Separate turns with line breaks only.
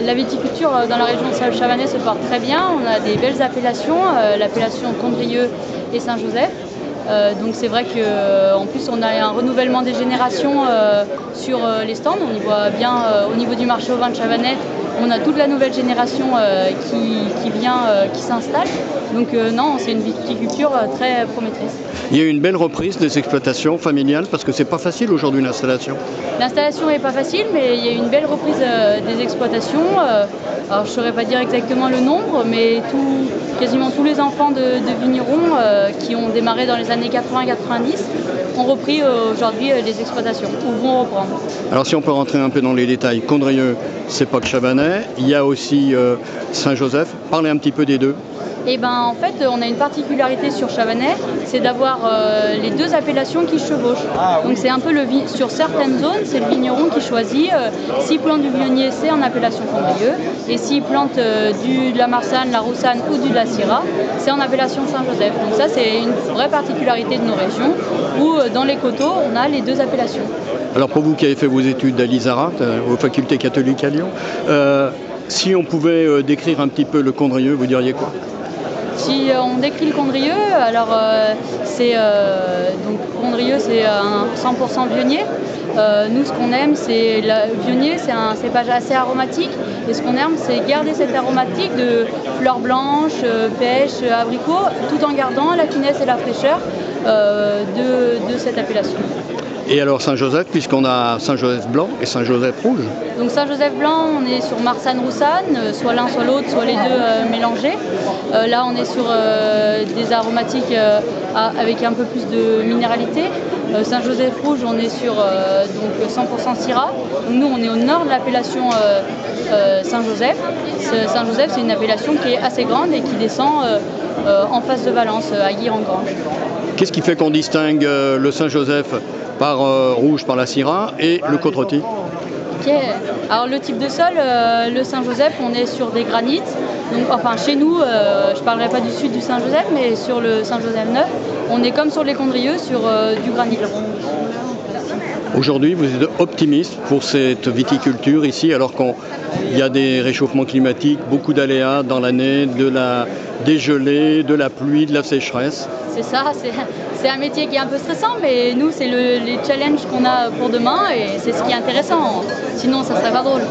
La viticulture dans la région Salles-Chavanais se porte très bien. On a des belles appellations, l'appellation Condrieu et Saint-Joseph. Donc c'est vrai qu'en plus on a un renouvellement des générations sur les stands. On y voit bien au niveau du marché au vin de Chavanais, on a toute la nouvelle génération qui vient, qui s'installe. Donc non, c'est une viticulture très promettrice.
Il y a eu une belle reprise des exploitations familiales parce que c'est pas facile aujourd'hui l'installation.
L'installation n'est pas facile, mais il y a eu une belle reprise des exploitations. Alors je ne saurais pas dire exactement le nombre, mais quasiment tous les enfants de vignerons qui ont démarré dans les années 80-90 ont repris aujourd'hui les exploitations, ou vont reprendre.
Alors si on peut rentrer un peu dans les détails, Condrieu, c'est pas que Chavanais, il y a aussi Saint-Joseph. Parlez un petit peu des deux.
Et ben en fait, on a une particularité sur Chavanais, c'est d'avoir les deux appellations qui chevauchent. Donc c'est un peu sur certaines zones, c'est le vigneron qui choisit. S'il plante du Viognier, c'est en appellation Condrieu, et s'il plante de la Marsanne, la Roussanne ou de la Syrah, c'est en appellation Saint-Joseph. Donc ça, c'est une vraie particularité de nos régions, où dans les coteaux, on a les deux appellations.
Alors pour vous qui avez fait vos études à l'ISARA, aux facultés catholiques à Lyon, si on pouvait décrire un petit peu le Condrieu, vous diriez quoi ?
Si on décrit le Condrieu, alors donc Condrieu c'est un 100% Viognier. Nous ce qu'on aime c'est Viognier, c'est un cépage assez aromatique, et ce qu'on aime c'est garder cette aromatique de fleurs blanches, pêche, abricots, tout en gardant la finesse et la fraîcheur de cette appellation.
Et alors Saint-Joseph, puisqu'on a Saint-Joseph blanc et Saint-Joseph rouge.
Donc Saint-Joseph blanc, on est sur Marsanne-Roussanne, soit l'un soit l'autre, soit les deux mélangés. Là on est sur des aromatiques avec un peu plus de minéralité. Saint-Joseph rouge, on est sur donc 100% Syrah. Donc nous on est au nord de l'appellation Saint-Joseph. Saint-Joseph c'est une appellation qui est assez grande et qui descend en face de Valence, à Guire-en-Grange.
Qu'est-ce qui fait qu'on distingue le Saint-Joseph par rouge par la Syrah et le Côte-Rôtie?
Ok. Alors le type de sol, le Saint-Joseph, on est sur des granites. Donc, enfin chez nous, je ne parlerai pas du sud du Saint-Joseph, mais sur le Saint-Joseph neuf, on est comme sur les Condrieux, sur du granit.
Aujourd'hui, vous êtes optimiste pour cette viticulture ici, alors qu'il y a des réchauffements climatiques, beaucoup d'aléas dans l'année, des gelées, de la pluie, de la sécheresse.
C'est ça, c'est un métier qui est un peu stressant, mais nous, c'est les challenges qu'on a pour demain, et c'est ce qui est intéressant. Sinon, ça serait pas drôle.